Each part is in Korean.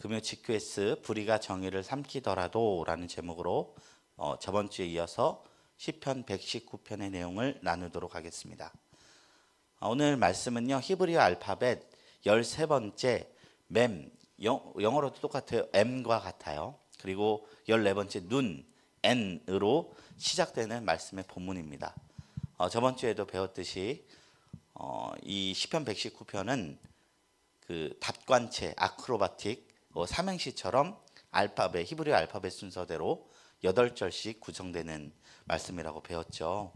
금요 GQS 불의가 정의를 삼키더라도 라는 제목으로 저번 주에 이어서 시편 119편의 내용을 나누도록 하겠습니다. 오늘 말씀은요, 히브리어 알파벳 13번째 맴, 영어로도 똑같아요. M과 같아요. 그리고 14번째 눈, N으로 시작되는 말씀의 본문입니다. 저번 주에도 배웠듯이 이 시편 119편은 그 답관체, 아크로바틱, 삼행시처럼 알파벳, 히브리어 알파벳 순서대로 8절씩 구성되는 말씀이라고 배웠죠.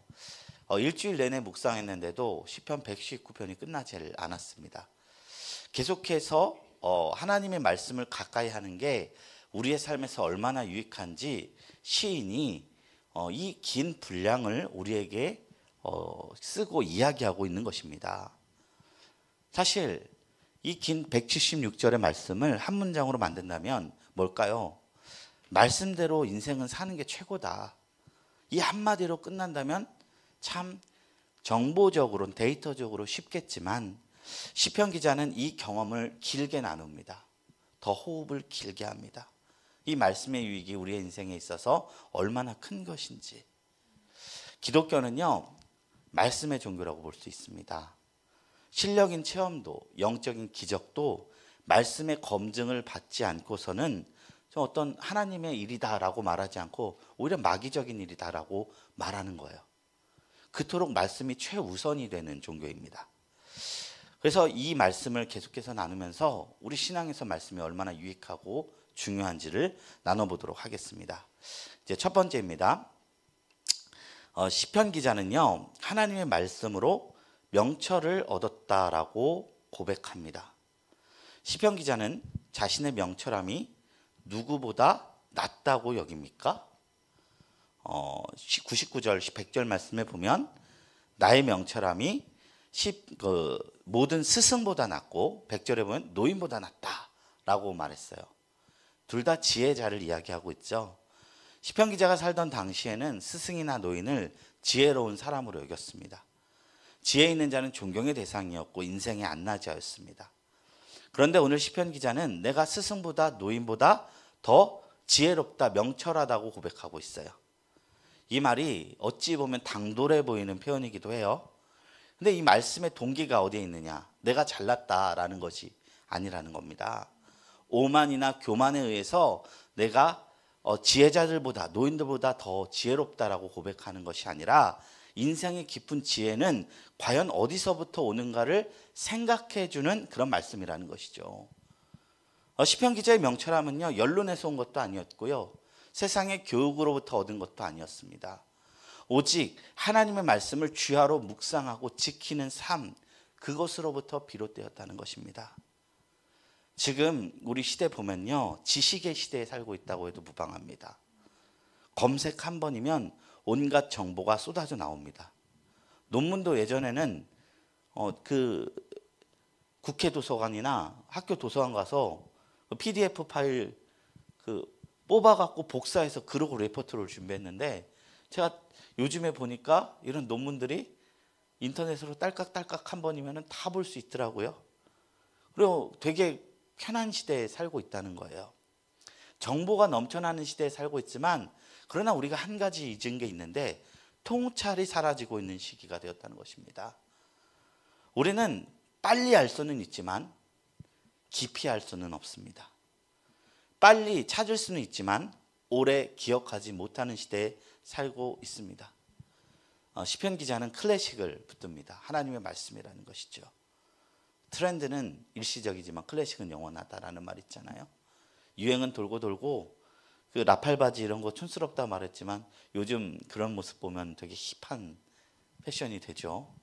일주일 내내 묵상했는데도 시편 119편이 끝나지 않았습니다. 계속해서 하나님의 말씀을 가까이 하는 게 우리의 삶에서 얼마나 유익한지 시인이 이 긴 분량을 우리에게 쓰고 이야기하고 있는 것입니다. 사실 이 긴 176절의 말씀을 한 문장으로 만든다면 뭘까요? 말씀대로 인생은 사는 게 최고다. 이 한마디로 끝난다면 참 정보적으로, 데이터적으로 쉽겠지만 시편 기자는 이 경험을 길게 나눕니다. 더 호흡을 길게 합니다. 이 말씀의 유익이 우리의 인생에 있어서 얼마나 큰 것인지. 기독교는요, 말씀의 종교라고 볼 수 있습니다. 실력인 체험도, 영적인 기적도 말씀의 검증을 받지 않고서는 어떤 하나님의 일이다라고 말하지 않고 오히려 마귀적인 일이다라고 말하는 거예요. 그토록 말씀이 최우선이 되는 종교입니다. 그래서 이 말씀을 계속해서 나누면서 우리 신앙에서 말씀이 얼마나 유익하고 중요한지를 나눠보도록 하겠습니다. 이제 첫 번째입니다. 시편 기자는요, 하나님의 말씀으로 명철을 얻었다라고 고백합니다. 시편 기자는 자신의 명철함이 누구보다 낫다고 여깁니까? 99절, 100절 말씀에 보면 나의 명철함이 모든 스승보다 낫고 100절에 보면 노인보다 낫다라고 말했어요. 둘 다 지혜자를 이야기하고 있죠. 시편 기자가 살던 당시에는 스승이나 노인을 지혜로운 사람으로 여겼습니다. 지혜 있는 자는 존경의 대상이었고 인생의 안나자였습니다. 그런데 오늘 시편 기자는 내가 스승보다 노인보다 더 지혜롭다, 명철하다고 고백하고 있어요. 이 말이 어찌 보면 당돌해 보이는 표현이기도 해요. 근데 이 말씀의 동기가 어디에 있느냐? 내가 잘났다라는 것이 아니라는 겁니다. 오만이나 교만에 의해서 내가 지혜자들보다, 노인들보다 더 지혜롭다라고 고백하는 것이 아니라 인생의 깊은 지혜는 과연 어디서부터 오는가를 생각해주는 그런 말씀이라는 것이죠. 시편 기자의 명철함은요, 연론에서 온 것도 아니었고요, 세상의 교육으로부터 얻은 것도 아니었습니다. 오직 하나님의 말씀을 주야로 묵상하고 지키는 삶, 그것으로부터 비롯되었다는 것입니다. 지금 우리 시대 보면요, 지식의 시대에 살고 있다고 해도 무방합니다. 검색 한 번이면 온갖 정보가 쏟아져 나옵니다. 논문도 예전에는 그 국회 도서관이나 학교 도서관 가서 PDF 파일 뽑아갖고 복사해서 그러고 레포트를 준비했는데, 제가 요즘에 보니까 이런 논문들이 인터넷으로 딸깍딸깍 한 번이면 다 볼 수 있더라고요. 그리고 되게 편한 시대에 살고 있다는 거예요. 정보가 넘쳐나는 시대에 살고 있지만, 그러나 우리가 한 가지 잊은 게 있는데 통찰이 사라지고 있는 시기가 되었다는 것입니다. 우리는 빨리 알 수는 있지만 깊이 알 수는 없습니다. 빨리 찾을 수는 있지만 오래 기억하지 못하는 시대에 살고 있습니다. 시편 기자는 클래식을 붙듭니다. 하나님의 말씀이라는 것이죠. 트렌드는 일시적이지만 클래식은 영원하다라는 말 있잖아요. 유행은 돌고 돌고 그 라팔 바지 이런 거 촌스럽다 말했지만 요즘 그런 모습 보면 되게 힙한 패션이 되죠.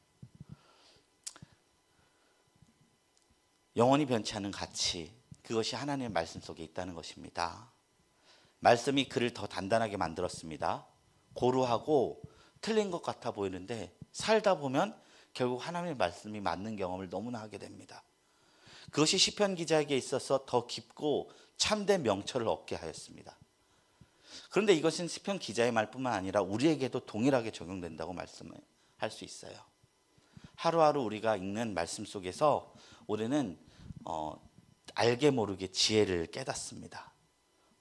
영원히 변치 않은 가치, 그것이 하나님의 말씀 속에 있다는 것입니다. 말씀이 그를 더 단단하게 만들었습니다. 고루하고 틀린 것 같아 보이는데 살다 보면 결국 하나님의 말씀이 맞는 경험을 너무나 하게 됩니다. 그것이 시편 기자에게 있어서 더 깊고 참된 명철을 얻게 하였습니다. 그런데 이것은 시편 기자의 말뿐만 아니라 우리에게도 동일하게 적용된다고 말씀할 수 있어요. 하루하루 우리가 읽는 말씀 속에서 우리는 알게 모르게 지혜를 깨닫습니다.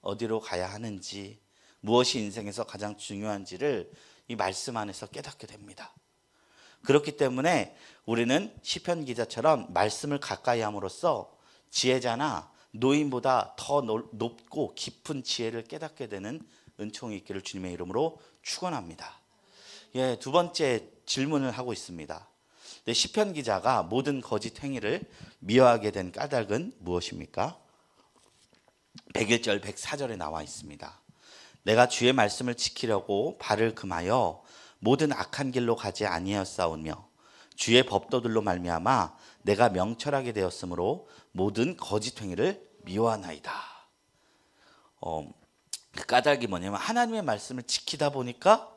어디로 가야 하는지, 무엇이 인생에서 가장 중요한지를 이 말씀 안에서 깨닫게 됩니다. 그렇기 때문에 우리는 시편 기자처럼 말씀을 가까이 함으로써 지혜자나 노인보다 더 높고 깊은 지혜를 깨닫게 되는 은총이 있기를 주님의 이름으로 축원합니다. 예, 두 번째 질문을 하고 있습니다. 시편 기자가 모든 거짓 행위를 미워하게 된 까닭은 무엇입니까? 101절 104절에 나와 있습니다. 내가 주의 말씀을 지키려고 발을 금하여 모든 악한 길로 가지 아니하였사오며 주의 법도들로 말미암아 내가 명철하게 되었으므로 모든 거짓 행위를 미워하나이다. 그 까닭이 뭐냐면 하나님의 말씀을 지키다 보니까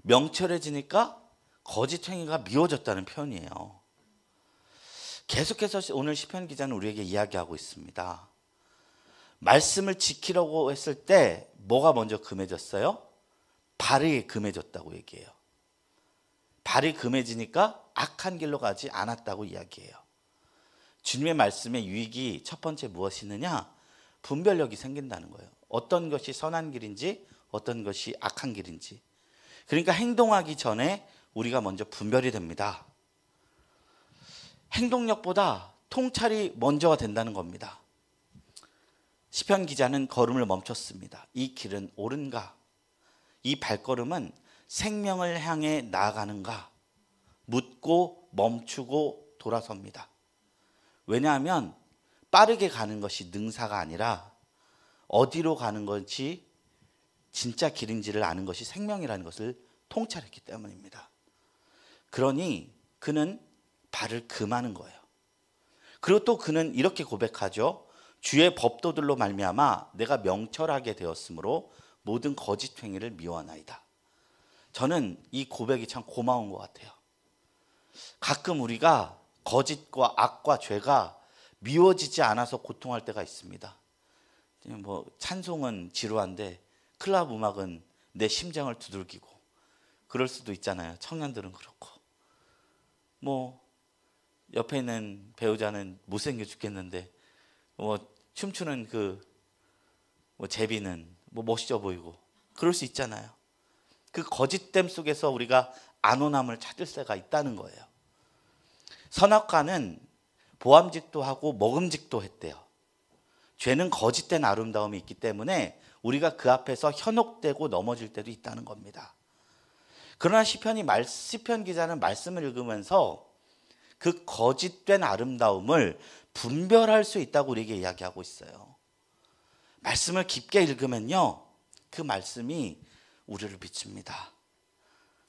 명철해지니까 거짓 행위가 미워졌다는 표현이에요. 계속해서 오늘 시편 기자는 우리에게 이야기하고 있습니다. 말씀을 지키려고 했을 때 뭐가 먼저 금해졌어요? 발이 금해졌다고 얘기해요. 발이 금해지니까 악한 길로 가지 않았다고 이야기해요. 주님의 말씀의 유익이 첫 번째 무엇이 있느냐? 분별력이 생긴다는 거예요. 어떤 것이 선한 길인지 어떤 것이 악한 길인지. 그러니까 행동하기 전에 우리가 먼저 분별이 됩니다. 행동력보다 통찰이 먼저가 된다는 겁니다. 시편 기자는 걸음을 멈췄습니다. 이 길은 옳은가? 이 발걸음은 생명을 향해 나아가는가? 묻고 멈추고 돌아섭니다. 왜냐하면 빠르게 가는 것이 능사가 아니라 어디로 가는 것이 진짜 길인지를 아는 것이 생명이라는 것을 통찰했기 때문입니다. 그러니 그는 발을 금하는 거예요. 그리고 또 그는 이렇게 고백하죠. 주의 법도들로 말미암아 내가 명철하게 되었으므로 모든 거짓 행위를 미워하나이다. 저는 이 고백이 참 고마운 것 같아요. 가끔 우리가 거짓과 악과 죄가 미워지지 않아서 고통할 때가 있습니다. 뭐 찬송은 지루한데 클럽 음악은 내 심장을 두들기고 그럴 수도 있잖아요. 청년들은 그렇고. 뭐 옆에 있는 배우자는 못생겨 죽겠는데 뭐 춤추는 뭐 제비는 뭐 멋있어 보이고 그럴 수 있잖아요. 그 거짓됨 속에서 우리가 안온함을 찾을 새가 있다는 거예요. 선악과는 보암직도 하고 먹음직도 했대요. 죄는 거짓된 아름다움이 있기 때문에 우리가 그 앞에서 현혹되고 넘어질 때도 있다는 겁니다. 그러나 시편 기자는 말씀을 읽으면서 그 거짓된 아름다움을 분별할 수 있다고 우리에게 이야기하고 있어요. 말씀을 깊게 읽으면요, 그 말씀이 우리를 비춥니다.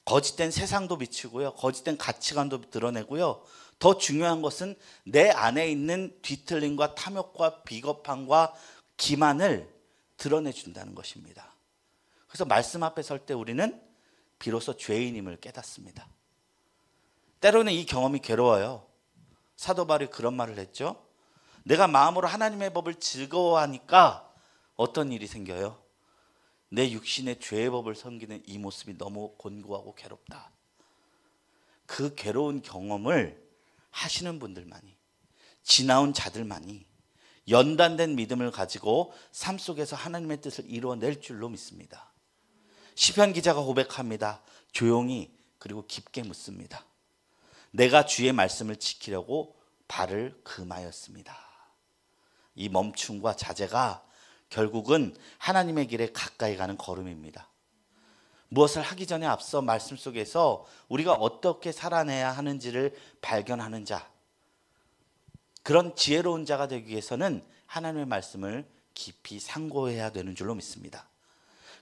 거짓된 세상도 비추고요, 거짓된 가치관도 드러내고요, 더 중요한 것은 내 안에 있는 뒤틀림과 탐욕과 비겁함과 기만을 드러내준다는 것입니다. 그래서 말씀 앞에 설 때 우리는 비로소 죄인임을 깨닫습니다. 때로는 이 경험이 괴로워요. 사도 바울이 그런 말을 했죠. 내가 마음으로 하나님의 법을 즐거워하니까 어떤 일이 생겨요? 내 육신의 죄의 법을 섬기는 이 모습이 너무 곤고하고 괴롭다. 그 괴로운 경험을 하시는 분들만이, 지나온 자들만이 연단된 믿음을 가지고 삶 속에서 하나님의 뜻을 이루어낼 줄로 믿습니다. 시편 기자가 고백합니다. 조용히 그리고 깊게 묻습니다. 내가 주의 말씀을 지키려고 발을 금하였습니다. 이 멈춤과 자제가 결국은 하나님의 길에 가까이 가는 걸음입니다. 무엇을 하기 전에 앞서 말씀 속에서 우리가 어떻게 살아내야 하는지를 발견하는 자, 그런 지혜로운 자가 되기 위해서는 하나님의 말씀을 깊이 상고해야 되는 줄로 믿습니다.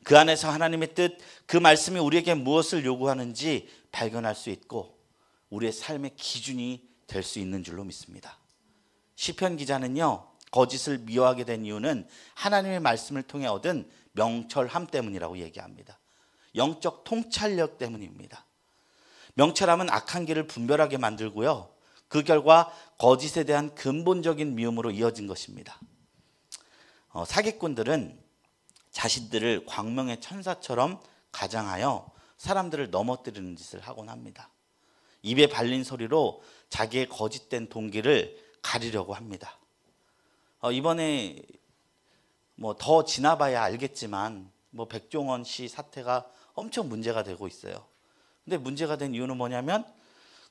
그 안에서 하나님의 뜻, 그 말씀이 우리에게 무엇을 요구하는지 발견할 수 있고 우리의 삶의 기준이 될 수 있는 줄로 믿습니다. 시편 기자는요, 거짓을 미워하게 된 이유는 하나님의 말씀을 통해 얻은 명철함 때문이라고 얘기합니다. 영적 통찰력 때문입니다. 명철함은 악한 길을 분별하게 만들고요, 그 결과 거짓에 대한 근본적인 미움으로 이어진 것입니다. 사기꾼들은 자신들을 광명의 천사처럼 가장하여 사람들을 넘어뜨리는 짓을 하곤 합니다. 입에 발린 소리로 자기의 거짓된 동기를 가리려고 합니다. 이번에 뭐 더 지나봐야 알겠지만 뭐 백종원 씨 사태가 엄청 문제가 되고 있어요. 근데 문제가 된 이유는 뭐냐면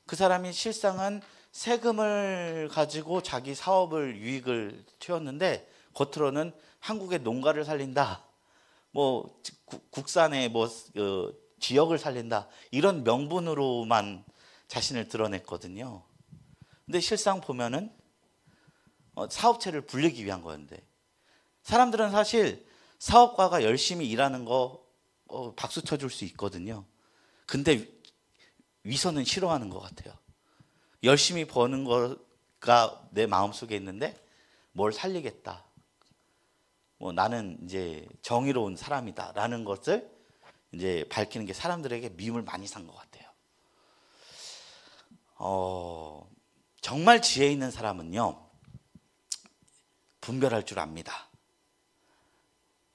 그 사람이 실상은 세금을 가지고 자기 사업을 유익을 채웠는데 겉으로는 한국의 농가를 살린다, 뭐 국산의 뭐 지역을 살린다 이런 명분으로만 자신을 드러냈거든요. 근데 실상 보면은 사업체를 불리기 위한 거였는데 사람들은 사실 사업가가 열심히 일하는 거 박수 쳐줄 수 있거든요. 근데 위선은 싫어하는 것 같아요. 열심히 버는 거가 내 마음속에 있는데 뭘 살리겠다, 뭐 나는 이제 정의로운 사람이다라는 것을 이제 밝히는 게 사람들에게 미움을 많이 산 것 같아요. 정말 지혜 있는 사람은요 분별할 줄 압니다.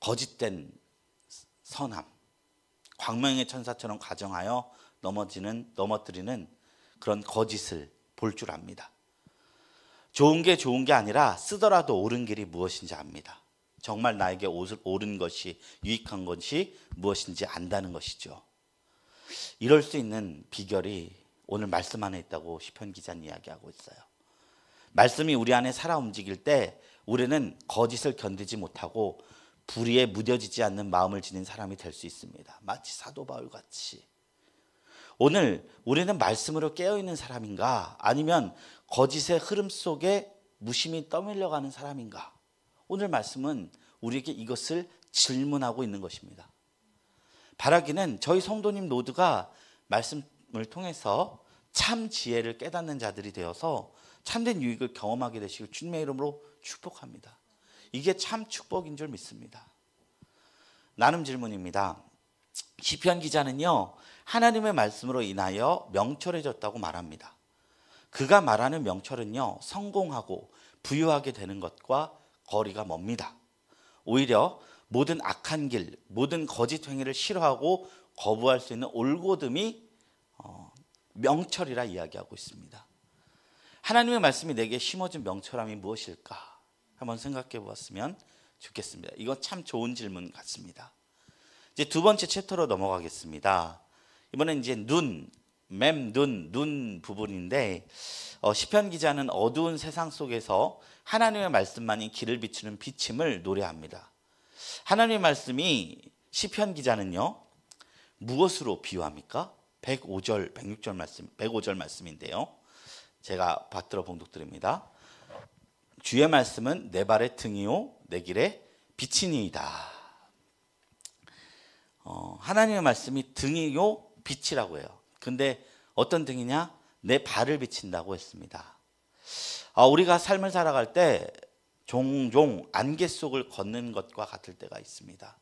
거짓된 선함, 광명의 천사처럼 가정하여 넘어뜨리는 그런 거짓을 볼 줄 압니다. 좋은 게 좋은 게 아니라 쓰더라도 옳은 길이 무엇인지 압니다. 정말 나에게 옳은 것이, 유익한 것이 무엇인지 안다는 것이죠. 이럴 수 있는 비결이 오늘 말씀 안에 있다고 시편 기자는 이야기하고 있어요. 말씀이 우리 안에 살아 움직일 때 우리는 거짓을 견디지 못하고 불의에 무뎌지지 않는 마음을 지닌 사람이 될 수 있습니다. 마치 사도 바울 같이. 오늘 우리는 말씀으로 깨어있는 사람인가, 아니면 거짓의 흐름 속에 무심히 떠밀려가는 사람인가? 오늘 말씀은 우리에게 이것을 질문하고 있는 것입니다. 바라기는 저희 성도님 모두가 말씀을 통해서 참 지혜를 깨닫는 자들이 되어서 참된 유익을 경험하게 되시길 주님의 이름으로 축복합니다. 이게 참 축복인 줄 믿습니다. 나눔 질문입니다. 시편 기자는요 하나님의 말씀으로 인하여 명철해졌다고 말합니다. 그가 말하는 명철은요 성공하고 부유하게 되는 것과 거리가 멉니다. 오히려 모든 악한 길, 모든 거짓 행위를 싫어하고 거부할 수 있는 올곧음이 명철이라 이야기하고 있습니다. 하나님의 말씀이 내게 심어준 명철함이 무엇일까 한번 생각해 보았으면 좋겠습니다. 이건 참 좋은 질문 같습니다. 이제 두 번째 챕터로 넘어가겠습니다. 이번엔 이제 눈 부분인데 시편 기자는 어두운 세상 속에서 하나님의 말씀만이 길을 비추는 비침을 노래합니다. 하나님의 말씀이 시편 기자는요 무엇으로 비유합니까? 105절, 106절 말씀, 105절 말씀인데요. 제가 받들어 봉독드립니다. 주의 말씀은 내 발의 등이요 내 길의 빛이니이다. 하나님의 말씀이 등이요 빛이라고 해요. 근데 어떤 등이냐? 내 발을 비친다고 했습니다. 우리가 삶을 살아갈 때 종종 안개 속을 걷는 것과 같을 때가 있습니다.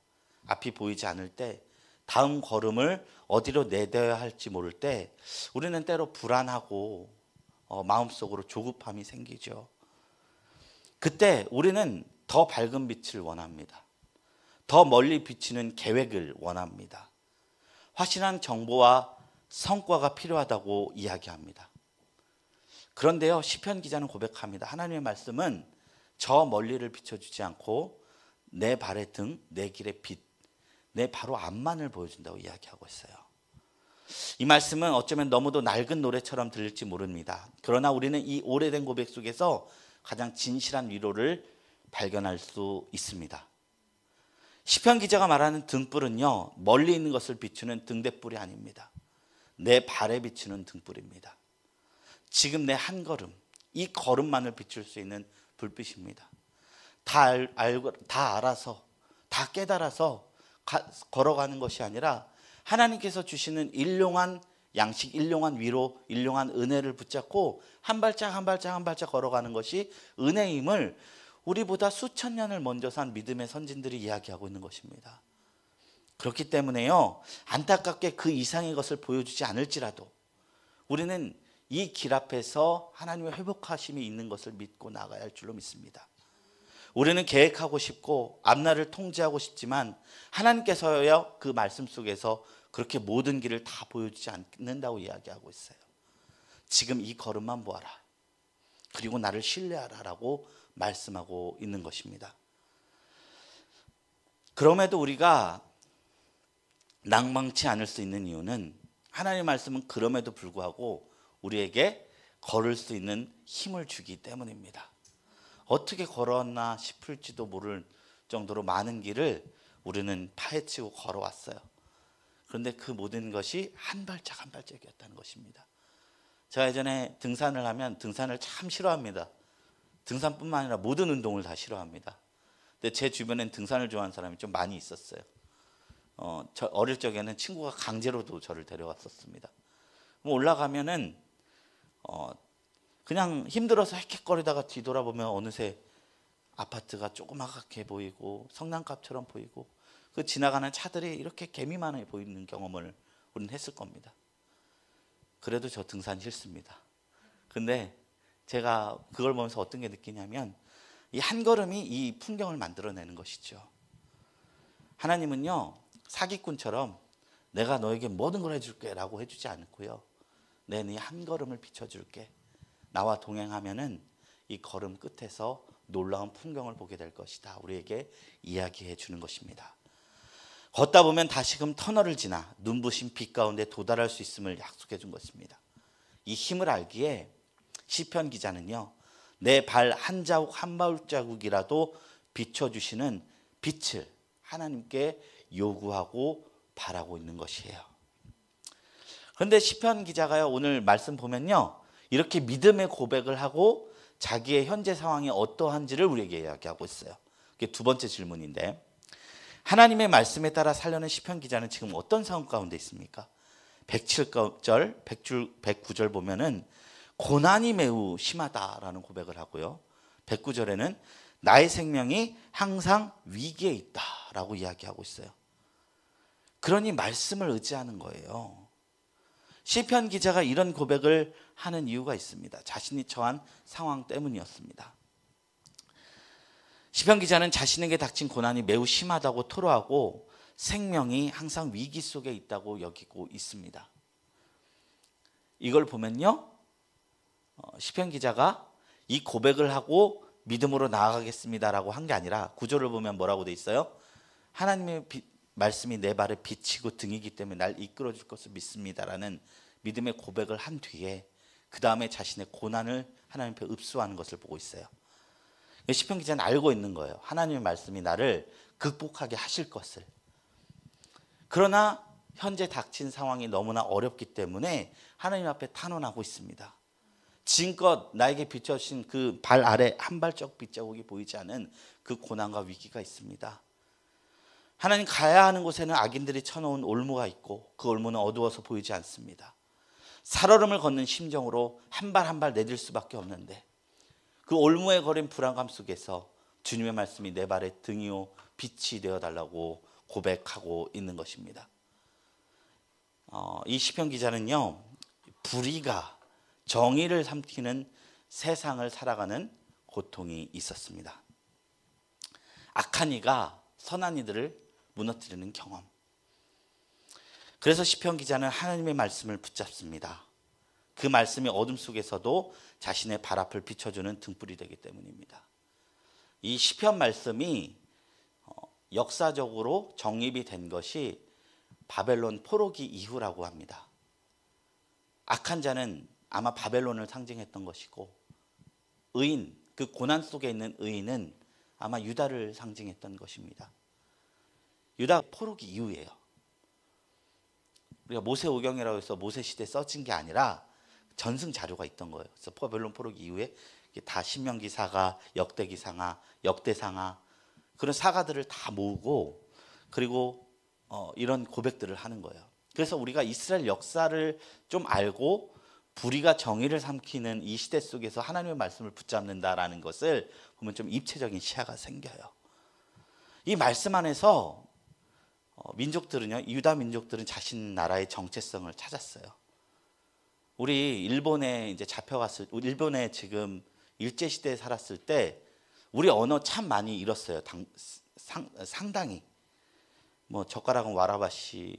앞이 보이지 않을 때, 다음 걸음을 어디로 내뎌야 할지 모를 때 우리는 때로 불안하고 마음속으로 조급함이 생기죠. 그때 우리는 더 밝은 빛을 원합니다. 더 멀리 비치는 계획을 원합니다. 확실한 정보와 성과가 필요하다고 이야기합니다. 그런데요 시편 기자는 고백합니다. 하나님의 말씀은 저 멀리를 비춰주지 않고 내 발의 등, 내 길의 빛, 내 바로 앞만을 보여준다고 이야기하고 있어요. 이 말씀은 어쩌면 너무도 낡은 노래처럼 들릴지 모릅니다. 그러나 우리는 이 오래된 고백 속에서 가장 진실한 위로를 발견할 수 있습니다. 시편 기자가 말하는 등불은요 멀리 있는 것을 비추는 등대불이 아닙니다. 내 발에 비추는 등불입니다. 지금 내 한 걸음, 이 걸음만을 비출 수 있는 불빛입니다. 다 알아서, 다 깨달아서 걸어가는 것이 아니라 하나님께서 주시는 일용한 양식, 일용한 위로, 일용한 은혜를 붙잡고 한 발짝 한 발짝 한 발짝 걸어가는 것이 은혜임을 우리보다 수천 년을 먼저 산 믿음의 선진들이 이야기하고 있는 것입니다. 그렇기 때문에요 안타깝게 그 이상의 것을 보여주지 않을지라도 우리는 이 길 앞에서 하나님의 회복하심이 있는 것을 믿고 나가야 할 줄로 믿습니다. 우리는 계획하고 싶고 앞날을 통제하고 싶지만 하나님께서요 그 말씀 속에서 그렇게 모든 길을 다 보여주지 않는다고 이야기하고 있어요. 지금 이 걸음만 보아라. 그리고 나를 신뢰하라 라고 말씀하고 있는 것입니다. 그럼에도 우리가 낭망치 않을 수 있는 이유는 하나님의 말씀은 그럼에도 불구하고 우리에게 걸을 수 있는 힘을 주기 때문입니다. 어떻게 걸었나 싶을지도 모를 정도로 많은 길을 우리는 파헤치고 걸어왔어요. 그런데 그 모든 것이 한 발짝 한 발짝이었다는 것입니다. 제가 예전에 등산을 하면 등산을 참 싫어합니다. 등산뿐만 아니라 모든 운동을 다 싫어합니다. 근데 제 주변엔 등산을 좋아하는 사람이 좀 많이 있었어요. 저 어릴 적에는 친구가 강제로도 저를 데려왔었습니다. 올라가면은 그냥 힘들어서 헥헥거리다가 뒤돌아보면 어느새 아파트가 조그맣게 보이고 성냥갑처럼 보이고 그 지나가는 차들이 이렇게 개미만하게 보이는 경험을 우리는 했을 겁니다. 그래도 저 등산 싫습니다. 근데 제가 그걸 보면서 어떤 게 느끼냐면 이 한 걸음이 이 풍경을 만들어내는 것이죠. 하나님은요 사기꾼처럼 내가 너에게 모든 걸 해줄게 라고 해주지 않고요, 내 네 한 걸음을 비춰줄게, 나와 동행하면은 이 걸음 끝에서 놀라운 풍경을 보게 될 것이다, 우리에게 이야기해 주는 것입니다. 걷다 보면 다시금 터널을 지나 눈부신 빛 가운데 도달할 수 있음을 약속해 준 것입니다. 이 힘을 알기에 시편 기자는요, 내 발 한 자국 한 발자국이라도 비춰주시는 빛을 하나님께 요구하고 바라고 있는 것이에요. 그런데 시편 기자가요, 오늘 말씀 보면요, 이렇게 믿음의 고백을 하고 자기의 현재 상황이 어떠한지를 우리에게 이야기하고 있어요. 그게 두 번째 질문인데, 하나님의 말씀에 따라 살려는 시편 기자는 지금 어떤 상황 가운데 있습니까? 107절, 109절 보면은 고난이 매우 심하다라는 고백을 하고요, 109절에는 나의 생명이 항상 위기에 있다라고 이야기하고 있어요. 그러니 말씀을 의지하는 거예요. 시편 기자가 이런 고백을 하는 이유가 있습니다. 자신이 처한 상황 때문이었습니다. 시편 기자는 자신에게 닥친 고난이 매우 심하다고 토로하고 생명이 항상 위기 속에 있다고 여기고 있습니다. 이걸 보면요, 시편 기자가 이 고백을 하고 믿음으로 나아가겠습니다라고 한 게 아니라 구절을 보면 뭐라고 돼 있어요? 하나님의 말씀이 내 발에 비치고 등이기 때문에 날 이끌어 줄 것을 믿습니다라는 믿음의 고백을 한 뒤에 그 다음에 자신의 고난을 하나님 앞에 읍수하는 것을 보고 있어요. 시편 기자는 알고 있는 거예요. 하나님의 말씀이 나를 극복하게 하실 것을. 그러나 현재 닥친 상황이 너무나 어렵기 때문에 하나님 앞에 탄원하고 있습니다. 지금껏 나에게 비춰주신 그 발 아래 한 발짝 빗자국이 보이지 않은 그 고난과 위기가 있습니다. 하나님, 가야 하는 곳에는 악인들이 쳐놓은 올무가 있고 그 올무는 어두워서 보이지 않습니다. 살얼음을 걷는 심정으로 한 발 한 발 내딜 수밖에 없는데 그 올무에 걸린 불안감 속에서 주님의 말씀이 내 발의 등이요 빛이 되어달라고 고백하고 있는 것입니다. 이 시편 기자는요, 불의가 정의를 삼키는 세상을 살아가는 고통이 있었습니다. 악한 이가 선한 이들을 무너뜨리는 경험. 그래서 시편 기자는 하나님의 말씀을 붙잡습니다. 그 말씀이 어둠 속에서도 자신의 발 앞을 비춰주는 등불이 되기 때문입니다. 이 시편 말씀이 역사적으로 정립이 된 것이 바벨론 포로기 이후라고 합니다. 악한 자는 아마 바벨론을 상징했던 것이고, 의인, 그 고난 속에 있는 의인은 아마 유다를 상징했던 것입니다. 유다 포로기 이후예요. 우리가 모세오경이라고 해서 모세 시대에 써진 게 아니라 전승 자료가 있던 거예요. 그래서 바벨론 포로기 이후에 다 신명기 사가, 역대기 상하, 역대 상하, 그런 사가들을 다 모으고 그리고 이런 고백들을 하는 거예요. 그래서 우리가 이스라엘 역사를 좀 알고 불의가 정의를 삼키는 이 시대 속에서 하나님의 말씀을 붙잡는다라는 것을 보면 좀 입체적인 시야가 생겨요. 이 말씀 안에서 민족들은요, 유다 민족들은 자신 나라의 정체성을 찾았어요. 우리 일본에 이제 잡혀갔을, 일본에 지금 일제 시대에 살았을 때 우리 언어 참 많이 잃었어요. 상당히. 뭐 젓가락은 와라바시,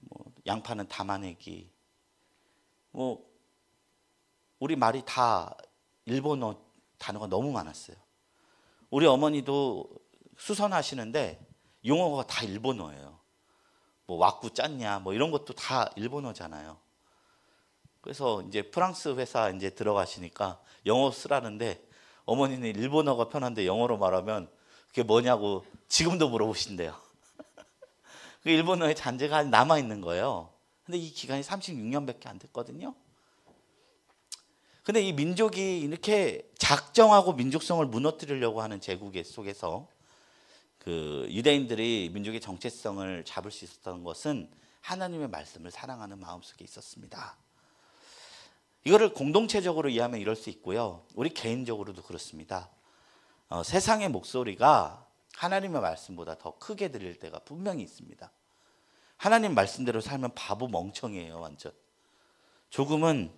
뭐 양파는 다마네기, 뭐 우리 말이 다 일본어 단어가 너무 많았어요. 우리 어머니도 수선하시는데 용어가 다 일본어예요. 뭐 왁구 짰냐 뭐 이런 것도 다 일본어잖아요. 그래서 이제 프랑스 회사 이제 들어가시니까 영어 쓰라는데 어머니는 일본어가 편한데 영어로 말하면 그게 뭐냐고 지금도 물어보신대요. 그 일본어의 잔재가 남아 있는 거예요. 근데 이 기간이 36년밖에 안 됐거든요. 근데 이 민족이 이렇게 작정하고 민족성을 무너뜨리려고 하는 제국 속에서 그 유대인들이 민족의 정체성을 잡을 수 있었던 것은 하나님의 말씀을 사랑하는 마음속에 있었습니다. 이거를 공동체적으로 이해하면 이럴 수 있고요. 우리 개인적으로도 그렇습니다. 세상의 목소리가 하나님의 말씀보다 더 크게 들릴 때가 분명히 있습니다. 하나님 말씀대로 살면 바보 멍청이에요. 완전. 조금은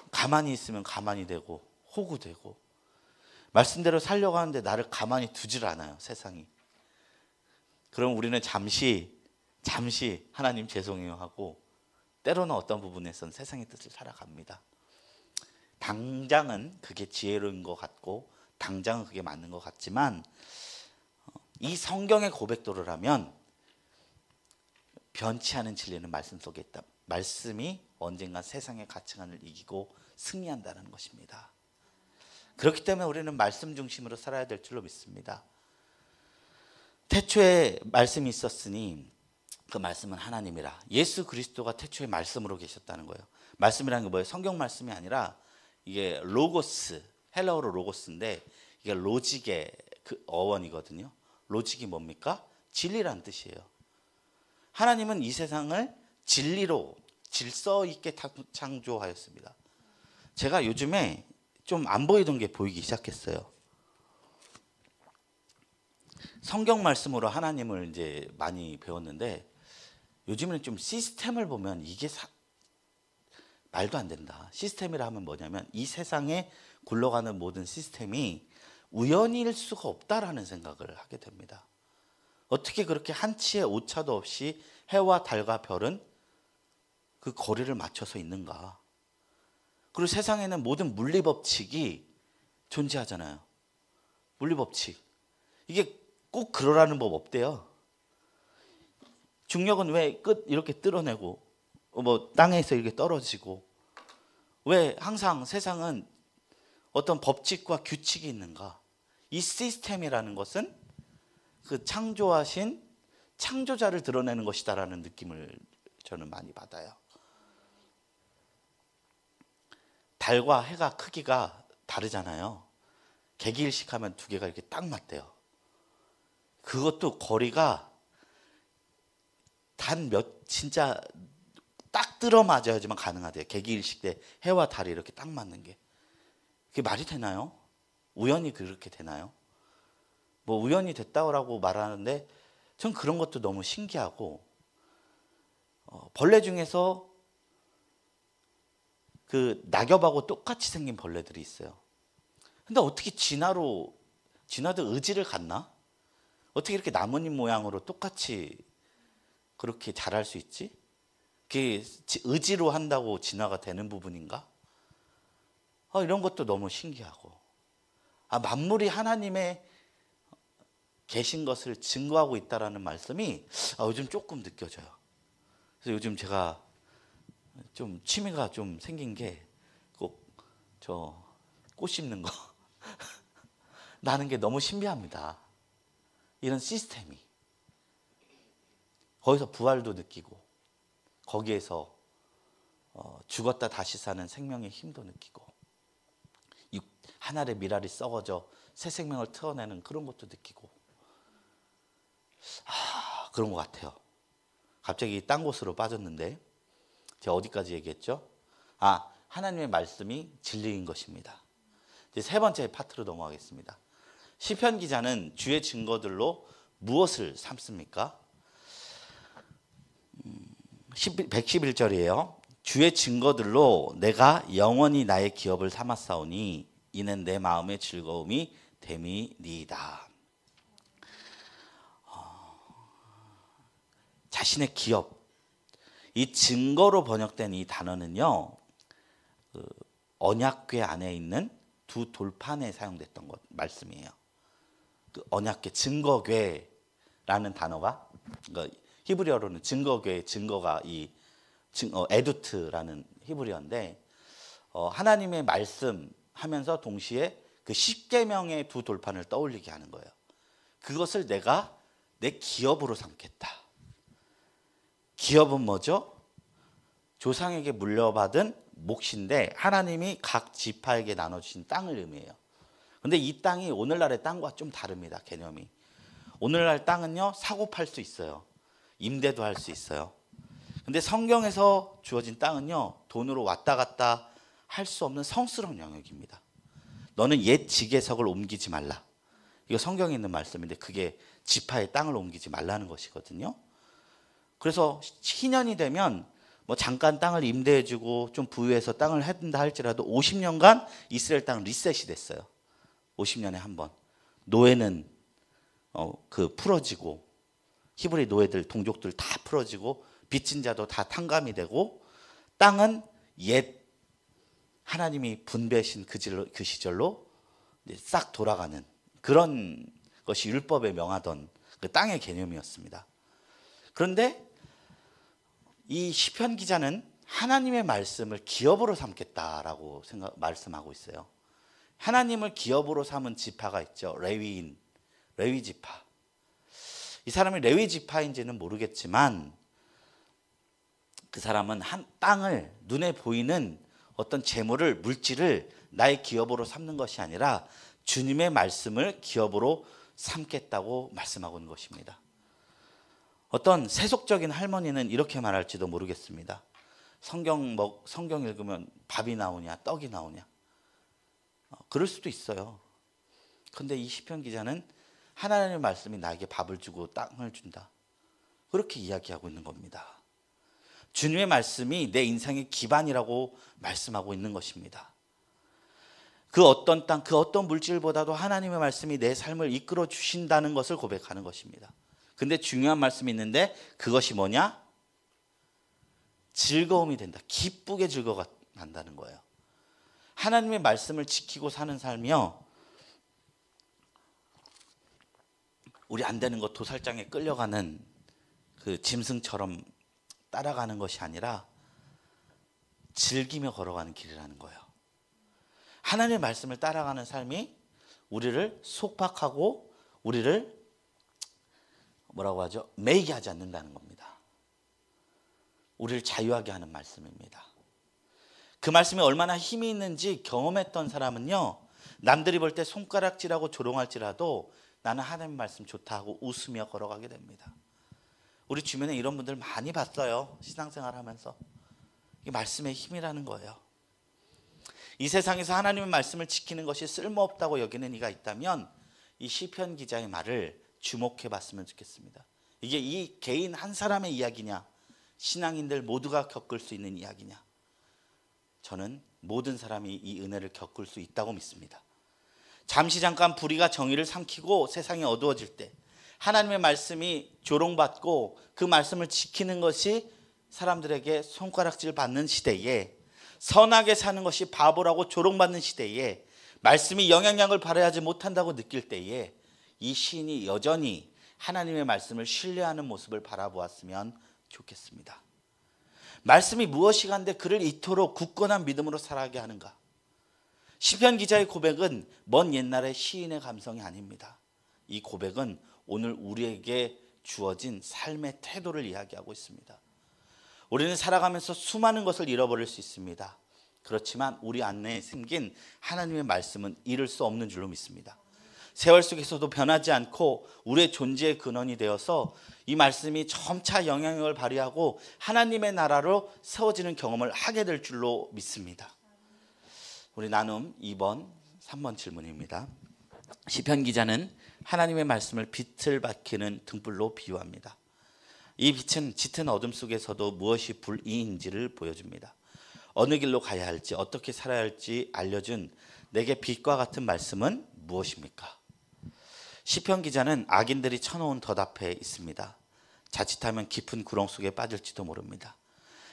가만히 있으면 가만히 되고 호구되고 말씀대로 살려고 하는데 나를 가만히 두질 않아요. 세상이. 그럼 우리는 잠시 하나님 죄송해요 하고 때로는 어떤 부분에서는 세상의 뜻을 살아갑니다. 당장은 그게 지혜로운 것 같고 당장은 그게 맞는 것 같지만 이 성경의 고백도를 하면 변치 않은 진리는 말씀 속에 있다. 말씀이 언젠가 세상의 가치관을 이기고 승리한다는 것입니다. 그렇기 때문에 우리는 말씀 중심으로 살아야 될 줄로 믿습니다. 태초에 말씀이 있었으니 그 말씀은 하나님이라. 예수 그리스도가 태초에 말씀으로 계셨다는 거예요. 말씀이라는 게 뭐예요? 성경 말씀이 아니라 이게 로고스, 헬라어로 로고스인데 이게 로직의 그 어원이거든요. 로직이 뭡니까? 진리란 뜻이에요. 하나님은 이 세상을 진리로 질서 있게 창조하였습니다. 제가 요즘에 좀 안 보이던 게 보이기 시작했어요. 성경 말씀으로 하나님을 이제 많이 배웠는데 요즘에는 좀 시스템을 보면 이게 말도 안 된다. 시스템이라 하면 뭐냐면 이 세상에 굴러가는 모든 시스템이 우연일 수가 없다라는 생각을 하게 됩니다. 어떻게 그렇게 한치의 오차도 없이 해와 달과 별은 그 거리를 맞춰서 있는가? 그리고 세상에는 모든 물리법칙이 존재하잖아요. 물리법칙. 이게 꼭 그러라는 법 없대요. 중력은 왜 끝 이렇게 뜯어내고 뭐 땅에서 이렇게 떨어지고 왜 항상 세상은 어떤 법칙과 규칙이 있는가? 이 시스템이라는 것은 그 창조하신 창조자를 드러내는 것이다라는 느낌을 저는 많이 받아요. 달과 해가 크기가 다르잖아요. 개기일식하면 두 개가 이렇게 딱 맞대요. 그것도 거리가 진짜 딱 들어맞아야지만 가능하대요. 개기일식 때 해와 달이 이렇게 딱 맞는 게. 그게 말이 되나요? 우연히 그렇게 되나요? 뭐 우연히 됐다고 말하는데 전 그런 것도 너무 신기하고 벌레 중에서 그 낙엽하고 똑같이 생긴 벌레들이 있어요. 근데 어떻게 진화도 의지를 갖나? 어떻게 이렇게 나뭇잎 모양으로 똑같이 그렇게 자랄 수 있지? 그게 의지로 한다고 진화가 되는 부분인가? 이런 것도 너무 신기하고 만물이 하나님의 계신 것을 증거하고 있다라는 말씀이 요즘 조금 느껴져요. 그래서 요즘 제가 좀 취미가 좀 생긴 게 꼭 저 꽃 심는 거 나는 게 너무 신비합니다. 이런 시스템이 거기서 부활도 느끼고 거기에서 죽었다 다시 사는 생명의 힘도 느끼고 하늘의 미랄이 썩어져 새 생명을 태어내는 그런 것도 느끼고 그런 것 같아요. 갑자기 딴 곳으로 빠졌는데 제가 어디까지 얘기했죠? 하나님의 말씀이 진리인 것입니다. 이제 세 번째 파트로 넘어가겠습니다. 시편 기자는 주의 증거들로 무엇을 삼습니까? 111절이에요. 주의 증거들로 내가 영원히 나의 기업을 삼았사오니 이는 내 마음의 즐거움이 됨이니이다. 자신의 기업, 이 증거로 번역된 이 단어는요, 언약궤 안에 있는 두 돌판에 사용됐던 말씀이에요. 그 언약궤 증거궤라는 단어가, 그러니까 히브리어로는 증거궤, 증거가 에두트라는 히브리어인데, 하나님의 말씀 하면서 동시에 그 10계명의 두 돌판을 떠올리게 하는 거예요. 그것을 내가 내 기업으로 삼겠다. 기업은 뭐죠? 조상에게 물려받은 몫인데 하나님이 각 지파에게 나눠주신 땅을 의미해요. 근데 이 땅이 오늘날의 땅과 좀 다릅니다. 개념이. 오늘날 땅은요, 사고 팔 수 있어요. 임대도 할 수 있어요. 근데 성경에서 주어진 땅은요, 돈으로 왔다 갔다 할 수 없는 성스러운 영역입니다. 너는 옛 지계석을 옮기지 말라. 이거 성경에 있는 말씀인데 그게 지파의 땅을 옮기지 말라는 것이거든요. 그래서 신년이 되면 뭐 잠깐 땅을 임대해주고 좀 부유해서 땅을 해준다 할지라도 50년간 이스라엘 땅은 리셋이 됐어요. 50년에 한 번. 노예는 풀어지고, 히브리 노예들, 동족들 다 풀어지고, 빚진 자도 다 탕감이 되고, 땅은 옛 하나님이 분배하신 그 시절로 싹 돌아가는 그런 것이 율법에 명하던 그 땅의 개념이었습니다. 그런데 이 시편 기자는 하나님의 말씀을 기업으로 삼겠다라고 말씀하고 있어요. 하나님을 기업으로 삼은 지파가 있죠. 레위 지파. 이 사람이 레위 지파인지는 모르겠지만 그 사람은 한 땅을, 눈에 보이는 어떤 재물을, 물질을 나의 기업으로 삼는 것이 아니라 주님의 말씀을 기업으로 삼겠다고 말씀하고 있는 것입니다. 어떤 세속적인 할머니는 이렇게 말할지도 모르겠습니다. 성경 읽으면 밥이 나오냐, 떡이 나오냐. 그럴 수도 있어요. 그런데 이 시편 기자는 하나님의 말씀이 나에게 밥을 주고 땅을 준다. 그렇게 이야기하고 있는 겁니다. 주님의 말씀이 내 인생의 기반이라고 말씀하고 있는 것입니다. 그 어떤 땅, 그 어떤 물질보다도 하나님의 말씀이 내 삶을 이끌어 주신다는 것을 고백하는 것입니다. 근데 중요한 말씀이 있는데 그것이 뭐냐? 즐거움이 된다. 기쁘게 즐거워한다는 거예요. 하나님의 말씀을 지키고 사는 삶이요, 우리 안 되는 것 도살장에 끌려가는 그 짐승처럼 따라가는 것이 아니라 즐기며 걸어가는 길이라는 거예요. 하나님의 말씀을 따라가는 삶이 우리를 속박하고 우리를 뭐라고 하죠? 매이게 하지 않는다는 겁니다. 우리를 자유하게 하는 말씀입니다. 그 말씀이 얼마나 힘이 있는지 경험했던 사람은요, 남들이 볼 때 손가락질하고 조롱할지라도 나는 하나님 말씀 좋다 하고 웃으며 걸어가게 됩니다. 우리 주변에 이런 분들 많이 봤어요. 신앙생활 하면서. 이게 말씀의 힘이라는 거예요. 이 세상에서 하나님의 말씀을 지키는 것이 쓸모없다고 여기는 이가 있다면 이 시편 기자의 말을 주목해 봤으면 좋겠습니다. 이게 이 개인 한 사람의 이야기냐, 신앙인들 모두가 겪을 수 있는 이야기냐. 저는 모든 사람이 이 은혜를 겪을 수 있다고 믿습니다. 잠시 잠깐 불의가 정의를 삼키고 세상이 어두워질 때 하나님의 말씀이 조롱받고 그 말씀을 지키는 것이 사람들에게 손가락질 받는 시대에, 선하게 사는 것이 바보라고 조롱받는 시대에, 말씀이 영향력을 발휘하지 못한다고 느낄 때에 이 시인이 여전히 하나님의 말씀을 신뢰하는 모습을 바라보았으면 좋겠습니다. 말씀이 무엇이간데 그를 이토록 굳건한 믿음으로 살아가게 하는가? 시편 기자의 고백은 먼 옛날의 시인의 감성이 아닙니다. 이 고백은 오늘 우리에게 주어진 삶의 태도를 이야기하고 있습니다. 우리는 살아가면서 수많은 것을 잃어버릴 수 있습니다. 그렇지만 우리 안에 생긴 하나님의 말씀은 잃을 수 없는 줄로 믿습니다. 세월 속에서도 변하지 않고 우리의 존재의 근원이 되어서 이 말씀이 점차 영향력을 발휘하고 하나님의 나라로 세워지는 경험을 하게 될 줄로 믿습니다. 우리 나눔 2번, 3번 질문입니다. 시편 기자는 하나님의 말씀을 빛을 밝히는 등불로 비유합니다. 이 빛은 짙은 어둠 속에서도 무엇이 불의인지를 보여줍니다. 어느 길로 가야 할지, 어떻게 살아야 할지 알려준 내게 빛과 같은 말씀은 무엇입니까? 시편 기자는 악인들이 쳐놓은 덫 앞에 있습니다. 자칫하면 깊은 구렁 속에 빠질지도 모릅니다.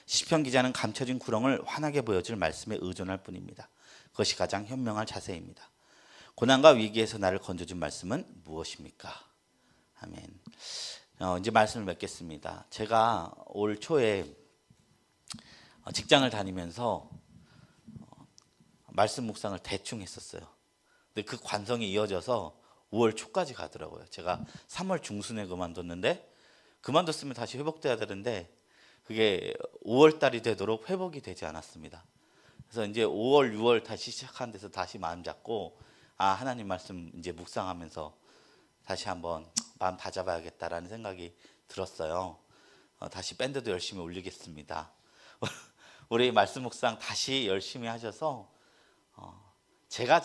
시편 기자는 감춰진 구렁을 환하게 보여줄 말씀에 의존할 뿐입니다. 그것이 가장 현명할 자세입니다. 고난과 위기에서 나를 건져준 말씀은 무엇입니까? 아멘. 이제 말씀을 맺겠습니다. 제가 올 초에 직장을 다니면서 말씀 묵상을 대충 했었어요. 근데 그 관성이 이어져서 5월 초까지 가더라고요. 제가 3월 중순에 그만뒀는데, 그만뒀으면 다시 회복돼야 되는데 그게 5월 달이 되도록 회복이 되지 않았습니다. 그래서 이제 5월, 6월 다시 시작한 데서 다시 마음 잡고, 하나님 말씀 이제 묵상하면서 다시 한번 마음 다잡아야겠다라는 생각이 들었어요. 다시 밴드도 열심히 올리겠습니다. 우리 말씀 묵상 다시 열심히 하셔서 제가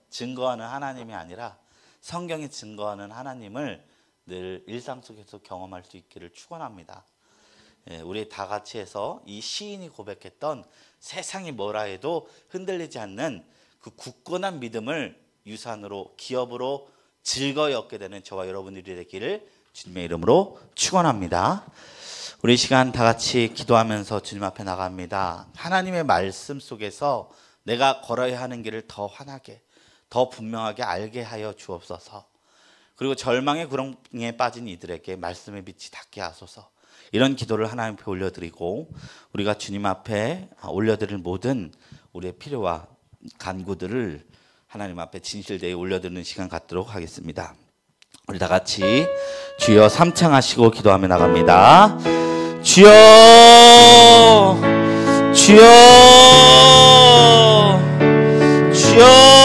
증거하는 하나님이 아니라 성경이 증거하는 하나님을 늘 일상 속에서 경험할 수 있기를 축원합니다. 우리 다 같이 해서 이 시인이 고백했던 세상이 뭐라 해도 흔들리지 않는 그 굳건한 믿음을 유산으로, 기업으로 즐거이 얻게 되는 저와 여러분들이 되기를 주님의 이름으로 축원합니다. 우리 시간 다 같이 기도하면서 주님 앞에 나갑니다. 하나님의 말씀 속에서 내가 걸어야 하는 길을 더 환하게, 더 분명하게 알게 하여 주옵소서. 그리고 절망의 구렁에 빠진 이들에게 말씀의 빛이 닿게 하소서. 이런 기도를 하나님 앞에 올려드리고, 우리가 주님 앞에 올려드릴 모든 우리의 필요와 간구들을 하나님 앞에 진실되이 올려드리는 시간 갖도록 하겠습니다. 우리 다 같이 주여 삼창하시고 기도하며 나갑니다. 주여, 주여, 주여.